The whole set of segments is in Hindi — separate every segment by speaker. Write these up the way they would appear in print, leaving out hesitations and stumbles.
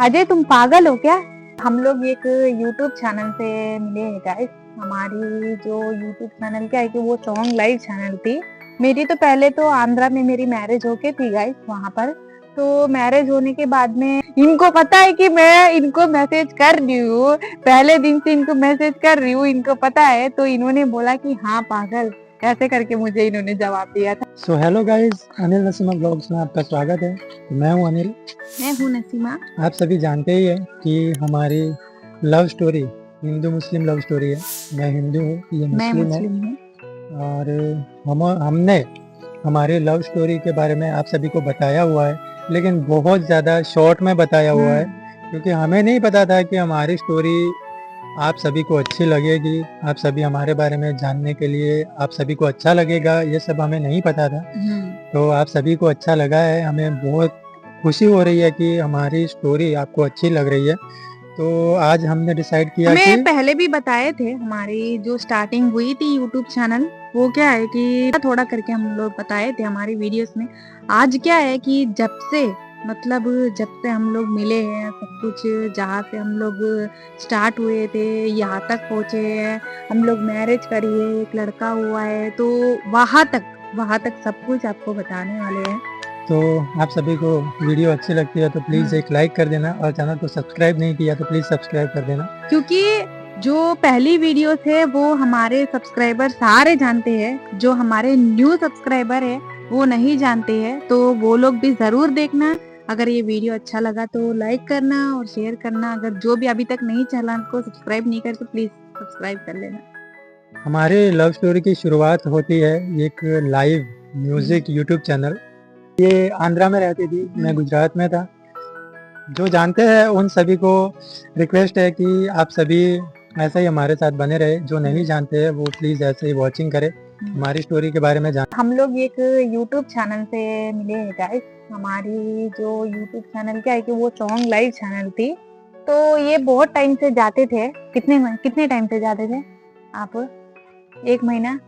Speaker 1: अजय तुम पागल हो क्या? हम लोग एक यूट्यूब चैनल से मिले हैं गाइस। हमारी जो यूट्यूब चैनल क्या है कि वो सॉन्ग लाइव चैनल थी। मेरी तो पहले तो आंध्रा में मेरी मैरिज होके थी गाइस वहां पर। तो मैरिज होने के बाद में इनको पता है कि मैं इनको मैसेज कर रही हूँ, पहले दिन से इनको मैसेज कर रही हूँ, इनको पता है। तो इन्होंने बोला कि हाँ पागल, ऐसे करके मुझे इन्होंने जवाब दिया था।
Speaker 2: So hello guys, Anil Nasima blogs में आपका स्वागत है। तो मैं हूं अनिल।
Speaker 1: मैं हूँ नसीमा।
Speaker 2: आप सभी जानते ही हैं कि हमारी लव स्टोरी हिंदू मुस्लिम लव स्टोरी है। मैं हिंदू हूँ, ये
Speaker 1: मैं
Speaker 2: मुस्लिम है।
Speaker 1: मुस्लिम हूँ।
Speaker 2: और हमने हमारी लव स्टोरी के बारे में आप सभी को बताया हुआ है, लेकिन बहुत ज़्यादा शॉर्ट में बताया हुआ है, क्योंकि हमें नहीं पता था कि हमारी स्टोरी आप सभी को अच्छी लगेगी। आप सभी हमारे बारे में जानने के लिए आप सभी को अच्छा लगेगा, ये सब हमें नहीं पता था। तो आप सभी को अच्छा लगा है, हमें बहुत खुशी हो रही है कि हमारी स्टोरी आपको अच्छी लग रही है। तो आज हमने डिसाइड किया कि
Speaker 1: हमें पहले भी बताए थे, हमारी जो स्टार्टिंग हुई थी यूट्यूब चैनल, वो क्या है कि थोड़ा करके हम लोग बताए थे हमारी वीडियोस में। आज क्या है कि जब से जब से हम लोग मिले हैं, सब कुछ जहाँ से हम लोग स्टार्ट हुए थे यहाँ तक पहुँचे हैं, हम लोग मैरिज करी है, एक लड़का हुआ है, तो वहाँ तक सब कुछ आपको बताने वाले हैं।
Speaker 2: तो आप सभी को वीडियो अच्छी लगती है तो प्लीज़ एक लाइक कर देना, और चैनल को सब्सक्राइब नहीं किया तो प्लीज़ सब्सक्राइब कर देना।
Speaker 1: क्योंकि जो पहली वीडियो थे वो हमारे सब्सक्राइबर सारे जानते हैं, जो हमारे न्यू सब्सक्राइबर है वो नहीं जानते हैं, तो वो लोग भी जरूर देखना। अगर ये वीडियो अच्छा लगा तो लाइक करना और शेयर करना। अगर जो भी अभी तक नहीं चैनल को सब्सक्राइब नहीं करते प्लीज सब्सक्राइब कर लेना।
Speaker 2: हमारे लव स्टोरी की शुरुआत होती है एक लाइव म्यूज़िक यूट्यूब चैनल। ये आंध्रा में रहती थी, मैं गुजरात में था। जो जानते हैं उन सभी को रिक्वेस्ट है कि आप सभी ऐसा ही हमारे साथ बने रहे, जो नहीं जानते हैं वो प्लीज़ ऐसे ही वॉचिंग करें, हमारी स्टोरी के बारे में जान।
Speaker 1: हम लोग एक यूट्यूब चैनल से मिले हैं गाइस। हमारी जो यूट्यूब चैनल क्या है कि वो सॉन्ग लाइव चैनल थी। तो ये बहुत टाइम से जाते थे। कितने टाइम से जाते थे आप? एक महीना?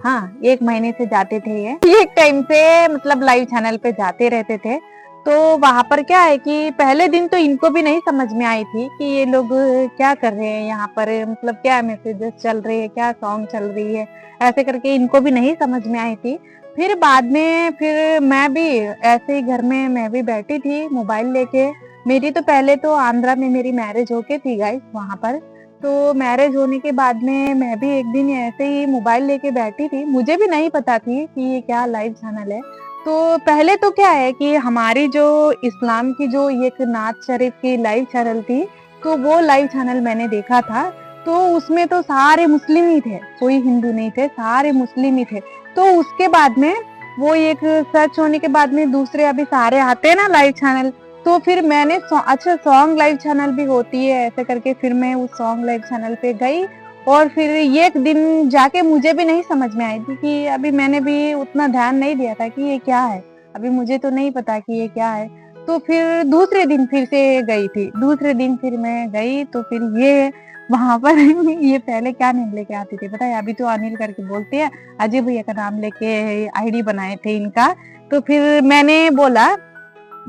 Speaker 1: हाँ, एक महीने से जाते थे ये। एक टाइम से लाइव चैनल पे जाते रहते थे। तो वहां पर क्या है कि पहले दिन तो इनको भी नहीं समझ में आई थी कि ये लोग क्या कर रहे हैं यहाँ पर, क्या मैसेजेस चल रहे हैं, क्या सॉन्ग चल रही है, ऐसे करके इनको भी नहीं समझ में आई थी। फिर बाद में फिर मैं भी ऐसे ही घर में मैं भी बैठी थी मोबाइल लेके। मेरी तो पहले तो आंध्रा में मेरी मैरिज होके थी गाइस वहां पर। तो मैरिज होने के बाद में मैं भी एक दिन ऐसे ही मोबाइल लेके बैठी थी, मुझे भी नहीं पता थी कि ये क्या लाइव चैनल है। तो पहले तो क्या है कि हमारी जो इस्लाम की जो एक नात शरीफ की लाइव चैनल थी, तो वो लाइव चैनल मैंने देखा था। तो उसमें तो सारे मुस्लिम ही थे, कोई हिंदू नहीं थे, सारे मुस्लिम ही थे। तो उसके बाद में वो एक सर्च होने के बाद में दूसरे अभी सारे आते हैं ना लाइव चैनल। तो फिर मैंने अच्छा सॉन्ग लाइव चैनल भी होती है ऐसे करके, फिर मैं उस सॉन्ग लाइव चैनल पे गई। और फिर एक दिन जाके मुझे भी नहीं समझ में आई थी कि अभी मैंने भी उतना ध्यान नहीं दिया था कि ये क्या है, अभी मुझे तो नहीं पता कि ये क्या है। तो फिर दूसरे दिन फिर से गई थी, दूसरे दिन फिर मैं गई तो फिर ये वहां पर ये पहले क्या नाम लेके आती थी पता है? अभी तो अनिल करके बोलते हैं, अजय भैया का नाम लेके आईडी बनाए थे इनका। तो फिर मैंने बोला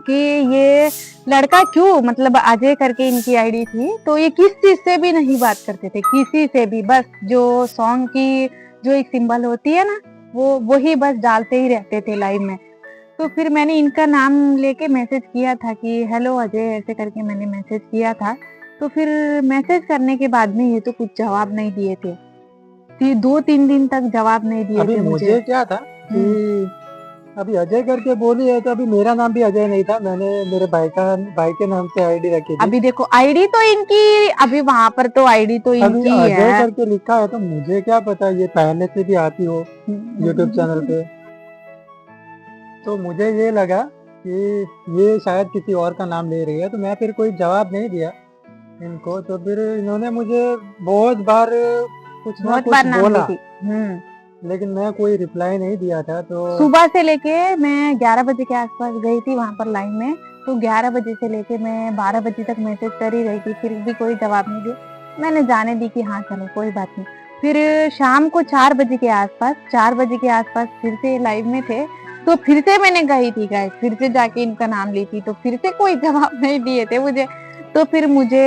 Speaker 1: कि ये लड़का क्यों, अजय करके इनकी आईडी थी, तो ये किस चीज से भी नहीं बात करते थे, किसी से भी। बस जो सॉन्ग की जो एक सिंबल होती है ना, वो ही बस डालते ही रहते थे लाइव में। तो फिर मैंने इनका नाम लेके मैसेज किया था कि हेलो अजय, ऐसे करके मैंने मैसेज किया था। तो फिर मैसेज करने के बाद में ये तो कुछ जवाब नहीं दिए थे, फिर 2-3 दिन तक जवाब नहीं दिए
Speaker 2: अभी
Speaker 1: थे मुझे।
Speaker 2: मुझे क्या था कि अभी अजय करके बोली है, तो अभी मेरा नाम भी अजय नहीं था, मैंने मेरे भाई के नाम से आईडी रखी थी।
Speaker 1: अभी देखो आईडी तो इनकी, अभी वहां पर तो आईडी तो
Speaker 2: अभी
Speaker 1: इनकी ही
Speaker 2: अजय
Speaker 1: है।
Speaker 2: करके लिखा है, तो मुझे क्या पता ये पहले से भी आती हो यूट्यूब चैनल पे। तो मुझे ये लगा कि ये शायद किसी और का नाम ले रही है, तो मैं फिर कोई जवाब नहीं दिया इनको। तो फिर इन्होंने मुझे बहुत बार कुछ ना
Speaker 1: बहुत
Speaker 2: कुछ
Speaker 1: बार नाम ली
Speaker 2: बोला,
Speaker 1: थी।
Speaker 2: लेकिन मैं कोई रिप्लाई नहीं दिया था। तो
Speaker 1: सुबह से लेके मैं 11 बजे के आसपास गई थी वहां पर लाइन में। तो 11 बजे से लेके मैं 12 बजे तक मैसेज कर ही रही थी, फिर भी कोई जवाब नहीं दिया। मैंने जाने दी कि हाँ चलो कोई बात नहीं। फिर शाम को 4 बजे के आसपास फिर से लाइव में थे। तो फिर से मैंने गई थी गाइस, फिर से जाके इनका नाम ली थी, तो फिर से कोई जवाब नहीं दिए थे मुझे। तो फिर मुझे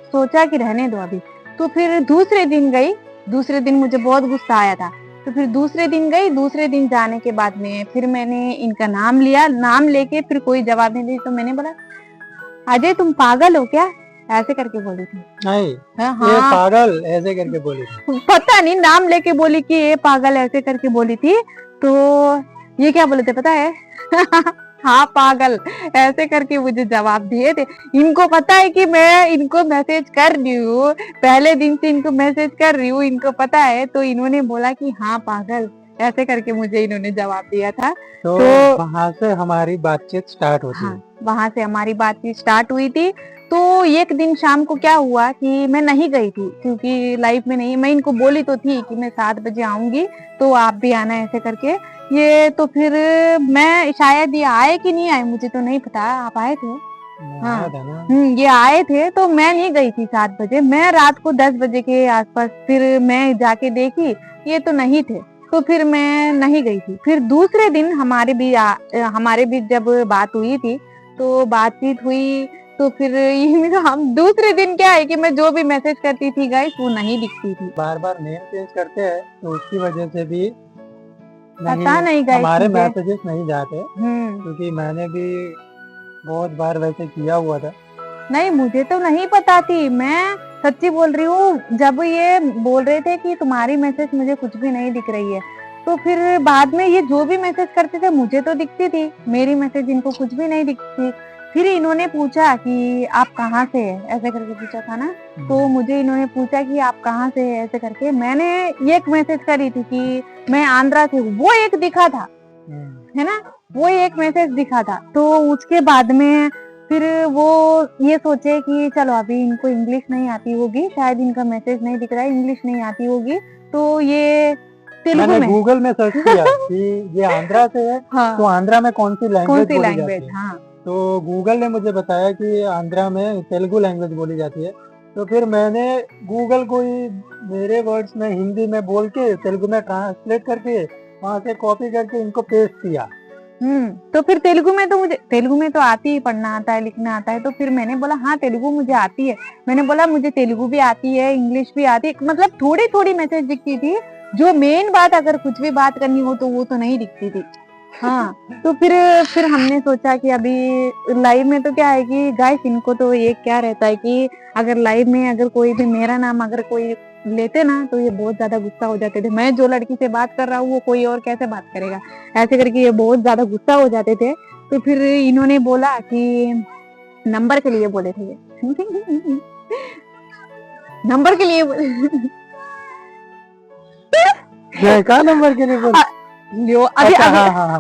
Speaker 1: सोचा कि रहने दो अभी। तो फिर दूसरे दिन गई, दूसरे दिन मुझे बहुत गुस्सा आया था। तो फिर दूसरे दिन गई, दूसरे दिन जाने के बाद में फिर मैंने इनका नाम लिया, नाम लेके फिर कोई जवाब नहीं दी। तो मैंने बोला, अजय तुम पागल हो क्या, ऐसे करके बोली थी।
Speaker 2: नहीं,
Speaker 1: हाँ,
Speaker 2: ये पागल ऐसे करके बोली थी।
Speaker 1: पता नहीं नाम लेके बोली कि ये पागल ऐसे करके बोली थी। तो ये क्या बोले थे पता है? हाँ पागल ऐसे करके मुझे जवाब दिए थे। इनको पता है कि मैं इनको मैसेज कर रही हूँ, पहले दिन से इनको मैसेज कर रही हूँ, इनको पता है। तो इन्होंने बोला कि हाँ पागल, ऐसे करके मुझे इन्होंने जवाब दिया था।
Speaker 2: तो वहां से हमारी बातचीत स्टार्ट होती है।
Speaker 1: हाँ, वहां से हमारी बातचीत स्टार्ट हुई थी। तो एक दिन शाम को क्या हुआ कि मैं नहीं गई थी, क्योंकि लाइफ में नहीं, मैं इनको बोली तो थी कि मैं 7 बजे आऊंगी, तो आप भी आना ऐसे करके। ये तो फिर मैं शायद ये आए कि नहीं आए मुझे तो नहीं पता, आप आए थे? हाँ,
Speaker 2: आया था ना।
Speaker 1: ये आए थे। तो मैं नहीं गई थी 7 बजे, मैं रात को 10 बजे के आसपास फिर मैं जाके देखी, ये तो नहीं थे। तो फिर मैं नहीं गई थी। फिर दूसरे दिन हमारे बीच जब बात हुई थी, तो बातचीत हुई। तो फिर हम दूसरे दिन क्या है कि मैं जो भी मैसेज करती थी गाइस वो नहीं दिखती थी।
Speaker 2: बार बार नेम चेंज करते हैं, तो उसकी वजह से भी
Speaker 1: पता नहीं गाइस
Speaker 2: हमारे
Speaker 1: मुझे।
Speaker 2: मैसेजेस नहीं जाते, क्योंकि मैंने भी बहुत बार वैसे किया हुआ था।
Speaker 1: नहीं मुझे तो नहीं पता थी, मैं सच्ची बोल रही हूँ। जब ये बोल रहे थे कि तुम्हारी मैसेज मुझे कुछ भी नहीं दिख रही है, तो फिर बाद में ये जो भी मैसेज करते थे मुझे तो दिखती थी, मेरी मैसेज इनको कुछ भी नहीं दिखती। फिर इन्होंने पूछा कि आप कहाँ से है, ऐसे करके पूछा था ना। तो मुझे इन्होंने पूछा कि आप कहाँ से है, ऐसे करके मैंने एक मैसेज करी थी कि मैं आंध्रा से हूँ, वो एक दिखा था, है ना, वो एक मैसेज दिखा था। तो उसके बाद में फिर वो ये सोचे कि चलो अभी इनको इंग्लिश नहीं आती होगी, शायद इनका मैसेज नहीं दिख रहा है, इंग्लिश नहीं आती होगी, तो ये तेलुगु
Speaker 2: मैंने
Speaker 1: में
Speaker 2: गूगल में सर्च किया कि ये आंध्रा से है,
Speaker 1: हाँ,
Speaker 2: तो आंध्रा में कौन सी लैंग्वेज बोली जाती है।
Speaker 1: हाँ,
Speaker 2: तो गूगल ने मुझे बताया कि आंध्रा में तेलुगु लैंग्वेज बोली जाती है। तो फिर मैंने गूगल को ही मेरे वर्ड्स में हिंदी में बोल के तेलुगु में ट्रांसलेट करके वहां से कॉपी करके इनको पेस्ट किया।
Speaker 1: तो फिर तेलुगु में तो आती है, पढ़ना आता है, लिखना आता है। तो फिर मैंने बोला हाँ तेलुगु मुझे आती है। मैंने बोला मुझे तेलुगु भी आती है, इंग्लिश भी आती है, मतलब थोड़ी थोड़ी मैसेज दिखती थी, जो मेन बात अगर कुछ भी बात करनी हो तो वो तो नहीं दिखती थी। हाँ, तो फिर हमने सोचा कि अभी लाइव में तो क्या है कि गाइस इनको तो एक क्या रहता है कि अगर लाइव में अगर कोई भी मेरा नाम अगर कोई लेते ना तो ये बहुत ज्यादा गुस्सा हो जाते थे। मैं जो लड़की से बात कर रहा हूँ वो कोई और कैसे बात करेगा, ऐसे करके ये बहुत ज्यादा गुस्सा हो जाते थे। तो फिर इन्होंने बोला कि नंबर के लिए बोले थे ये। नंबर के लिए
Speaker 2: क्या नंबर के लिए बोल
Speaker 1: लियो अभी
Speaker 2: अच्छा,
Speaker 1: अभी
Speaker 2: हाँ हाँ हाँ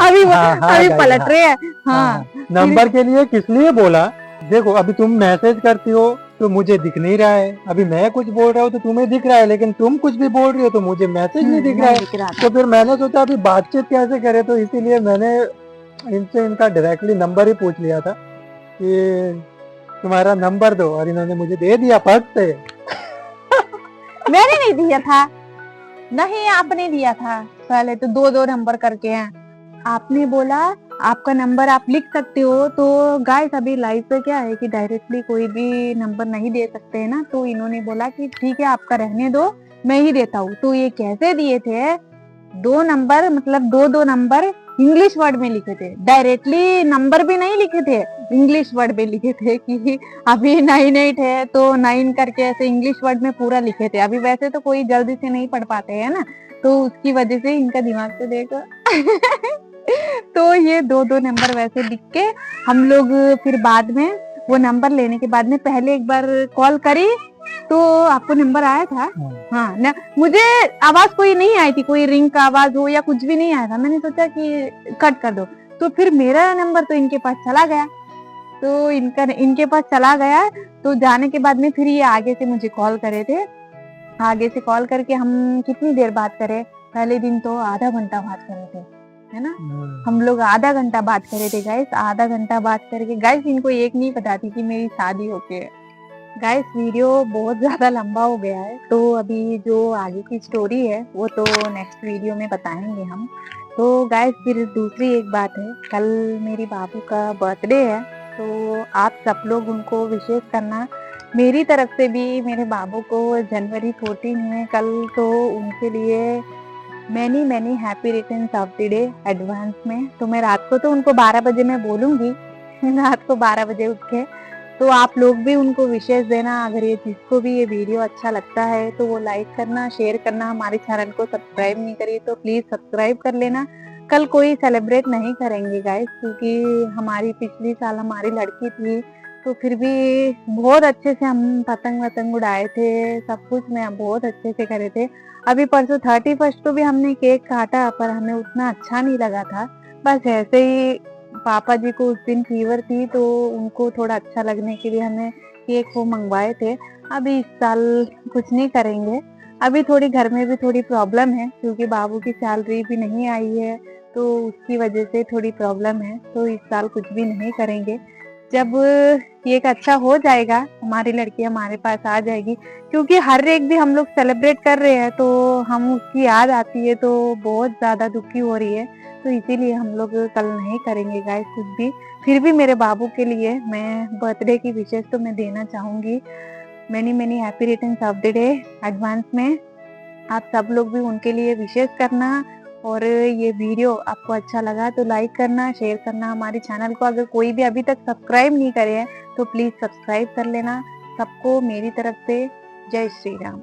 Speaker 1: अभी
Speaker 2: हाँ हाँ
Speaker 1: अभी
Speaker 2: guys,
Speaker 1: पलट
Speaker 2: हाँ,
Speaker 1: रहे हैं।
Speaker 2: हाँ, नंबर के लिए किस लिए बोला? देखो अभी तुम मैसेज करती हो तो मुझे दिख नहीं रहा है, अभी मैं कुछ बोल रहा हूँ तो तुम्हें दिख रहा है, लेकिन तुम कुछ भी बोल रही हो तो मुझे मैसेज नहीं दिख रहा है। तो फिर मैंने सोचा अभी बातचीत कैसे करें, तो इसीलिए मैंने इनसे इनका डायरेक्टली नंबर ही पूछ लिया था कि तुम्हारा नंबर दो, और इन्होंने मुझे दे दिया फट से।
Speaker 1: मैंने नहीं दिया था, नहीं आपने दिया था, पहले तो दो दो नंबर करके हैं। आपने बोला आपका नंबर आप लिख सकते हो। तो गाइस अभी लाइव पे क्या है कि डायरेक्टली कोई भी नंबर नहीं दे सकते हैं ना, तो इन्होंने बोला कि ठीक है आपका रहने दो, मैं ही देता हूँ। तो ये कैसे दिए थे, दो नंबर मतलब दो दो नंबर इंग्लिश वर्ड में लिखे थे, डायरेक्टली नंबर भी नहीं लिखे थे, इंग्लिश वर्ड में लिखे थे कि अभी 9 8 है तो 9 करके ऐसे इंग्लिश वर्ड में पूरा लिखे थे। अभी वैसे तो कोई जल्दी से नहीं पढ़ पाते है ना, तो उसकी वजह से इनका दिमाग से देखो। तो ये दो दो नंबर वैसे लिख के हम लोग फिर बाद में वो नंबर लेने के बाद में पहले एक बार कॉल करी, तो आपको नंबर आया था। हाँ न, मुझे आवाज कोई नहीं आई थी, कोई रिंग का आवाज हो या कुछ भी नहीं आया था। मैंने सोचा कि कट कर दो, तो फिर मेरा नंबर तो इनके पास चला गया। तो इनके पास चला गया, तो जाने के बाद में फिर ये आगे से मुझे कॉल करे थे। आगे से कॉल करके हम कितनी देर बात करे, पहले दिन तो आधा घंटा बात करे थे, है ना, हम लोग आधा घंटा बात करे थे गाइस। आधा घंटा बात करके गाइस इनको एक नहीं पता थी कि मेरी शादी होके है। गाइस वीडियो बहुत ज्यादा लंबा हो गया है, तो अभी जो आगे की स्टोरी है वो तो नेक्स्ट वीडियो में बताएंगे हम। तो गाइस फिर दूसरी एक बात है, कल मेरी बाबू का बर्थडे है, तो आप सब लोग उनको विशेष करना मेरी तरफ से भी। मेरे बाबू को जनवरी 14 है कल, तो उनके लिए many many happy returns of the day advance में। तो मैं रात को तो उनको 12 बजे मैं बोलूंगी रात को 12 बजे उठ के, तो आप लोग भी उनको विशेष देना। अगर ये जिसको भी ये वीडियो अच्छा लगता है तो वो लाइक करना, शेयर करना। हमारे चैनल को सब्सक्राइब नहीं करिए तो प्लीज सब्सक्राइब कर लेना। कल कोई सेलिब्रेट नहीं करेंगे गाइस, क्योंकि हमारी पिछली साल हमारी लड़की थी, तो फिर भी बहुत अच्छे से हम पतंग वतंग उड़ाए थे, सब कुछ मैं बहुत अच्छे से करे थे। अभी परसों 31st को भी हमने केक काटा, पर हमें उतना अच्छा नहीं लगा था। बस ऐसे ही पापा जी को उस दिन फीवर थी, तो उनको थोड़ा अच्छा लगने के लिए हमें केक वो मंगवाए थे। अभी इस साल कुछ नहीं करेंगे। अभी थोड़ी घर में भी थोड़ी प्रॉब्लम है, क्योंकि बाबू की सैलरी भी नहीं आई है, तो उसकी वजह से थोड़ी प्रॉब्लम है, तो इस साल कुछ भी नहीं करेंगे। जब केक अच्छा हो जाएगा, हमारी लड़की हमारे पास आ जाएगी, क्योंकि हर एक भी हम लोग सेलिब्रेट कर रहे हैं, तो हम उसकी याद आती है, तो बहुत ज्यादा दुखी हो रही है। तो इसीलिए हम लोग कल नहीं करेंगे गाइस कुछ भी। फिर भी मेरे बाबू के लिए मैं बर्थडे की विशेष तो मैं देना चाहूंगी। Many many happy returns of the day advance में। आप सब लोग भी उनके लिए विशेष करना। और ये वीडियो आपको अच्छा लगा तो लाइक करना, शेयर करना। हमारे चैनल को अगर कोई भी अभी तक सब्सक्राइब नहीं करे है तो प्लीज सब्सक्राइब कर लेना। सबको मेरी तरफ से जय श्री राम।